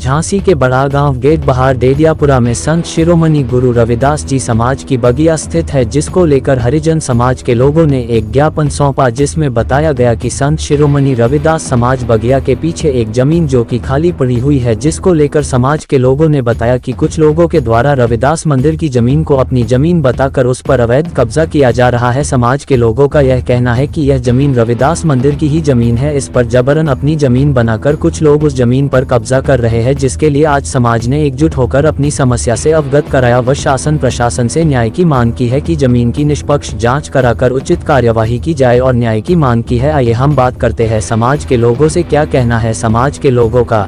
झांसी के बड़ा गांव गेट बहार डेडियापुरा में संत शिरोमणि गुरु रविदास जी समाज की बगिया स्थित है, जिसको लेकर हरिजन समाज के लोगों ने एक ज्ञापन सौंपा, जिसमें बताया गया कि संत शिरोमणि रविदास समाज बगिया के पीछे एक जमीन जो कि खाली पड़ी हुई है, जिसको लेकर समाज के लोगों ने बताया कि कुछ लोगों के द्वारा रविदास मंदिर की जमीन को अपनी जमीन बताकर उस पर अवैध कब्जा किया जा रहा है। समाज के लोगों का यह कहना है कि यह जमीन रविदास मंदिर की ही जमीन है, इस पर जबरन अपनी जमीन बनाकर कुछ लोग उस जमीन पर कब्जा कर रहे हैं, जिसके लिए आज समाज ने एकजुट होकर अपनी समस्या से अवगत कराया व शासन प्रशासन से न्याय की मांग की है कि जमीन की निष्पक्ष जांच कराकर उचित कार्यवाही की जाए और न्याय की मांग की है। आइए हम बात करते हैं समाज के लोगों से क्या कहना है समाज के लोगों का।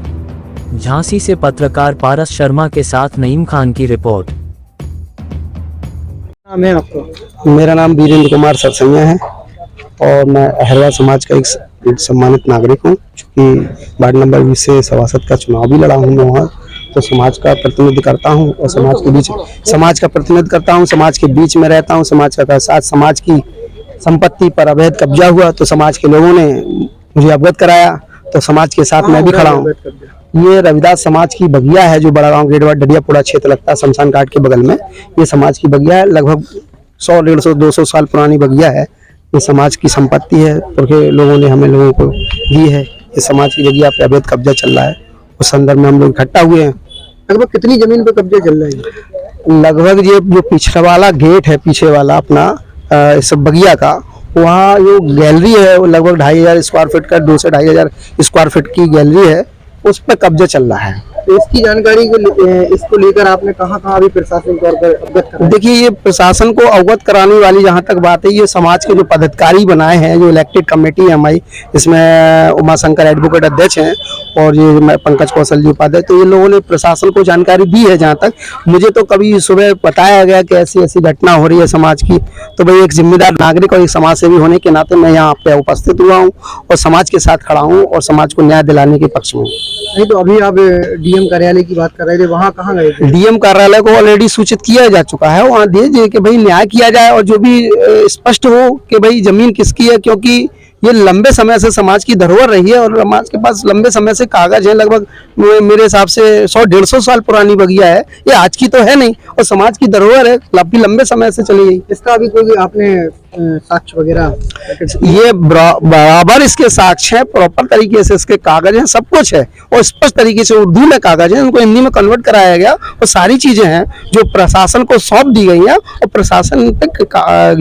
झांसी से पत्रकार पारस शर्मा के साथ नईम खान की रिपोर्ट। मेरा नाम वीरेंद्र कुमार सरसैया है और मैं अहरवा समाज का एक सम्मानित नागरिक हूँ। चूँकि वार्ड नंबर 20 से सभासद का चुनाव भी लड़ा हूँ मैं वहाँ, तो समाज का प्रतिनिधित्व करता हूँ और समाज के बीच समाज के बीच में रहता हूँ। समाज का साथ समाज की संपत्ति पर अवैध कब्जा हुआ तो समाज के लोगों ने मुझे अवगत कराया, तो समाज के साथ मैं भी खड़ा हूँ। ये रविदास समाज की बगिया है जो बड़ा गांव गेट बहार डेडियापुरा क्षेत्र लगता है, शमशान घाट के बगल में। ये समाज की बगिया है, लगभग 100, 150, 200 साल पुरानी बगिया है। ये समाज की संपत्ति है, पुरखे लोगों ने हमें लोगों को दी है। ये समाज की बगिया पे अवैध कब्जा चल रहा है, उस संदर्भ में हम लोग इकट्ठा हुए हैं। लगभग कितनी जमीन पे कब्जा चल रहा है? लगभग ये जो पिछड़ा वाला गेट है, पीछे वाला अपना इस बगिया का, वहाँ जो गैलरी है वो लगभग 2500 स्क्वायर फीट का, 2 से 2500 स्क्वायर फीट की गैलरी है, उस पर कब्जा चल रहा है। तो इसकी जानकारी इसको लेकर आपने कहाँ अभी प्रशासन को अवगत कराया? देखिए, ये प्रशासन को अवगत कराने वाली जहाँ तक बात है, ये समाज के जो पदाधिकारी बनाए हैं, जो इलेक्टेड कमेटी है हमारी, इसमें उमा शंकर एडवोकेट अध्यक्ष हैं और ये पंकज कौशल जी उपाध्याय, तो ये लोगों ने प्रशासन को जानकारी दी है। जहाँ तक मुझे तो कभी सुबह बताया गया कि ऐसी ऐसी घटना हो रही है समाज की, तो भाई एक जिम्मेदार नागरिक और एक समाज सेवी होने के नाते मैं यहाँ पे उपस्थित हुआ हूँ और समाज के साथ खड़ा हूँ और समाज को न्याय दिलाने के पक्ष में हूँ। नहीं तो अभी आप डीएम कार्यालय की बात कर रहे थे, वहाँ कहाँ गए थे? डीएम कार्यालय को ऑलरेडी सूचित किया जा चुका है, वहाँ दीजिए कि भाई न्याय किया जाए और जो भी स्पष्ट हो कि भाई जमीन किसकी है, क्योंकि ये लंबे समय से समाज की धरोहर रही है और समाज के पास लंबे समय से कागज है। लगभग मेरे हिसाब से 100-150 साल पुरानी बगिया है, ये आज की तो है नहीं और समाज की धरोहर है, लंबे समय से चली गई। इसका अभी कोई आपने साक्ष्य वगैरह? ये बराबर इसके साक्ष्य है, प्रॉपर तरीके से इसके कागज हैं, सब कुछ है और स्पष्ट तरीके से उर्दू में कागज है, उनको हिंदी में कन्वर्ट कराया गया और सारी चीजें हैं जो प्रशासन को सौंप दी गई है और प्रशासन तक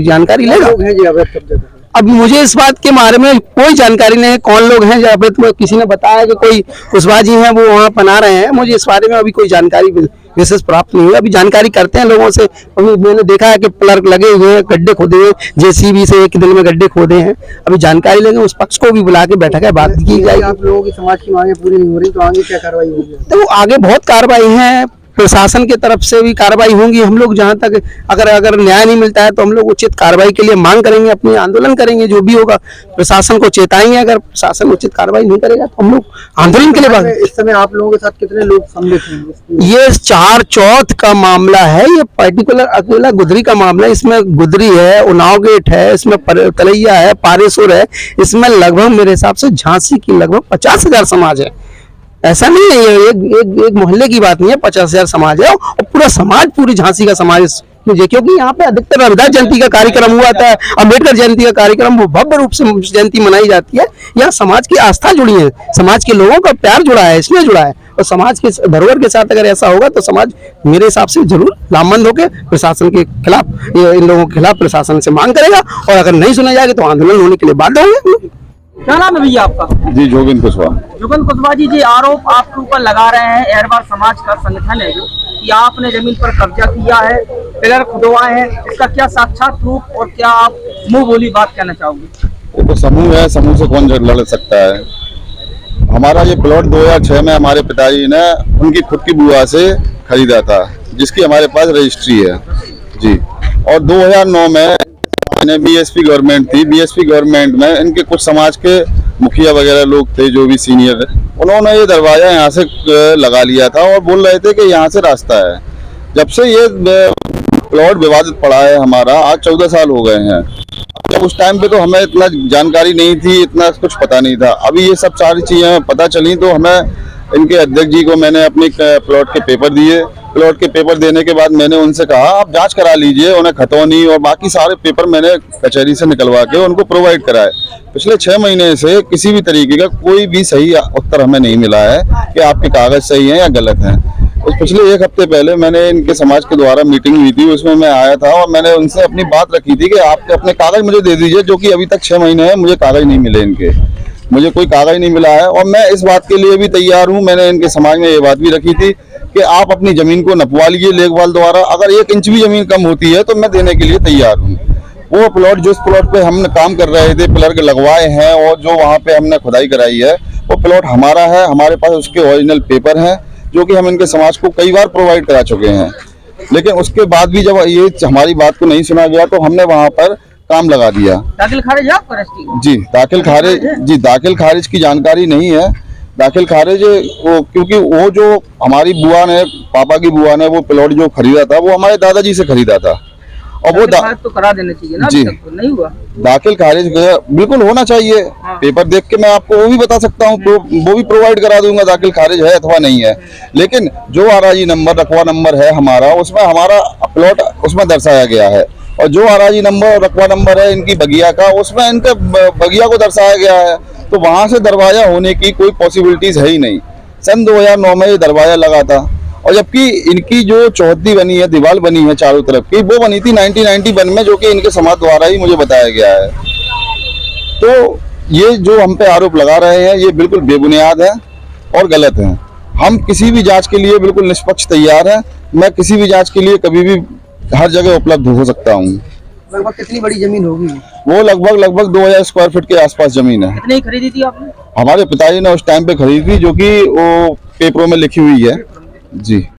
जानकारी लेगा। अब मुझे इस बात के बारे में कोई जानकारी नहीं है कौन लोग हैं। जब तो किसी ने बताया कि कोई कुशवाहा जी हैं वो वहाँ बना रहे हैं, मुझे इस बारे में अभी कोई जानकारी विशेष प्राप्त नहीं हुई। अभी जानकारी करते हैं लोगों से। अभी मैंने देखा है कि प्लग लगे हुए हैं, गड्ढे खोदे हुए, जेसीबी से एक दिन में गड्ढे खोदे हैं। अभी जानकारी लेंगे, उस पक्ष को भी बुला के बैठक है, बात की जाएगी। आप लोगों की समाज की मांगे पूरी नहीं हो रही तो आगे क्या कार्रवाई होगी? तो आगे बहुत कार्रवाई है, प्रशासन की तरफ से भी कार्रवाई होंगी। हम लोग जहां तक अगर न्याय नहीं मिलता है तो हम लोग उचित कार्रवाई के लिए मांग करेंगे, अपनी आंदोलन करेंगे, जो भी होगा प्रशासन को चेताएंगे। अगर प्रशासन उचित कार्रवाई नहीं करेगा तो हम लोग आंदोलन के लिए। इस समय आप लोगों के साथ कितने लोग सम्मिलित हैं? ये 4/4 का मामला है, ये पर्टिकुलर अकेला गुदरी का मामला है। इसमें गुदरी है, उन्नाव गेट है, इसमें तलैया है, पारेसुर है, इसमें लगभग मेरे हिसाब से झांसी की लगभग 50,000 समाज है। ऐसा नहीं है, ये एक मोहल्ले की बात नहीं है, 50,000 समाज है और पूरा समाज, पूरी झांसी का समाज। क्योंकि यहाँ पे अधिकतर रविदास जयंती का कार्यक्रम हुआ था, अम्बेडकर जयंती का कार्यक्रम, वो भव्य रूप से जयंती मनाई जाती है। यहाँ समाज की आस्था जुड़ी है, समाज के लोगों का प्यार जुड़ा है, इसमें जुड़ा है और समाज के धरोहर के साथ अगर ऐसा होगा तो समाज मेरे हिसाब से जरूर लामबंद होकर प्रशासन के खिलाफ, इन लोगों के खिलाफ प्रशासन से मांग करेगा और अगर नहीं सुना जाएगा तो आंदोलन होने के लिए बाध्य होंगे। क्या नाम है भैया आपका? जी, जोगिंद कुशवाहा। जोगिंद कुशवाहा जी, आरोप आपके ऊपर लगा रहे हैं, अहरवा समाज का संगठन है जो, कि आपने जमीन पर कब्जा किया है, पिलर खुदवाए हैं, इसका क्या साक्षात प्रूफ और क्या आप मुंह बोली बात कहना चाहोगे? ये तो समूह है, समूह से कौन लड़ सकता है। हमारा ये प्लॉट 2006 में हमारे पिताजी ने उनकी खुद की बुआ से खरीदा था, जिसकी हमारे पास रजिस्ट्री है जी। और 2009 में बीएसपी गवर्नमेंट थी, बीएसपी गवर्नमेंट में इनके कुछ समाज के मुखिया वगैरह लोग थे जो भी सीनियर, उन्होंने ये दरवाजा यहाँ से लगा लिया था और बोल रहे थे कि यहाँ से रास्ता है। जब से ये प्लॉट विवादित पड़ा है हमारा, आज 14 साल हो गए हैं। जब उस टाइम पे तो हमें इतना जानकारी नहीं थी, इतना कुछ पता नहीं था। अभी ये सब सारी चीजें पता चली तो हमें इनके अध्यक्ष जी को मैंने अपने प्लॉट के पेपर दिए। प्लॉट के पेपर देने के बाद मैंने उनसे कहा आप जांच करा लीजिए, उन्हें खतौनी और बाकी सारे पेपर मैंने कचहरी से निकलवा के उनको प्रोवाइड कराए। पिछले 6 महीने से किसी भी तरीके का कोई भी सही उत्तर हमें नहीं मिला है कि आपके कागज सही हैं या गलत हैं। उस पिछले 1 हफ्ते पहले मैंने इनके समाज के द्वारा मीटिंग हुई थी, उसमें मैं आया था और मैंने उनसे अपनी बात रखी थी कि आप अपने कागज मुझे दे दीजिए, जो कि अभी तक 6 महीने हैं मुझे कागज नहीं मिले इनके, मुझे कोई कागज नहीं मिला है। और मैं इस बात के लिए भी तैयार हूँ, मैंने इनके समाज में ये बात भी रखी थी कि आप अपनी जमीन को नपवा लीजिए लेखपाल द्वारा, अगर 1 इंच भी जमीन कम होती है तो मैं देने के लिए तैयार हूँ। वो प्लॉट जिस प्लॉट पे हमने काम कर रहे थे, पिलर के लगवाए हैं और जो वहाँ पे हमने खुदाई कराई है, वो प्लॉट हमारा है, हमारे पास उसके ओरिजिनल पेपर हैं जो कि हम इनके समाज को कई बार प्रोवाइड करा चुके हैं। लेकिन उसके बाद भी जब ये हमारी बात को नहीं सुना गया तो हमने वहाँ पर काम लगा दिया। दाखिल खारिज है आपका रजिस्ट्री? जी दाखिल खारिज की जानकारी नहीं है। दाखिल खारिज वो, क्योंकि वो जो हमारी बुआ ने, पापा की बुआ ने वो प्लॉट जो खरीदा था वो हमारे दादाजी से खरीदा था और वो तो करा देना चाहिए ना, जी अभी तक तो नहीं हुआ। दाखिल खारिज बिल्कुल होना चाहिए। हाँ। पेपर देख के मैं आपको वो भी बता सकता हूँ, वो भी प्रोवाइड करा दूंगा दाखिल खारिज है अथवा नहीं है। लेकिन जो आराजी नंबर, रकबा नंबर है हमारा, उसमें हमारा प्लॉट उसमें दर्शाया गया है और जो आराजी नंबर, रकबा नंबर है इनकी बगिया का, उसमें इनके बगिया को दर्शाया गया है। तो वहां से दरवाजा होने की कोई पॉसिबिलिटीज है ही नहीं। सन 2009 में ये दरवाजा लगा था और जबकि इनकी जो चौहद्दी बनी है, दीवार बनी है चारों तरफ की, वो बनी थी 1991 में, जो कि इनके समाज द्वारा ही मुझे बताया गया है। तो ये जो हम पे आरोप लगा रहे हैं ये बिल्कुल बेबुनियाद है और गलत है। हम किसी भी जांच के लिए बिल्कुल निष्पक्ष तैयार हैं। मैं किसी भी जांच के लिए कभी भी हर जगह उपलब्ध हो सकता हूँ। लगभग कितनी बड़ी जमीन होगी? वो लगभग 2000 स्क्वायर फीट के आसपास जमीन है। कितनी खरीदी थी आपने? हमारे पिताजी ने उस टाइम पे खरीदी थी, जो कि वो पेपरों में लिखी हुई है। जी।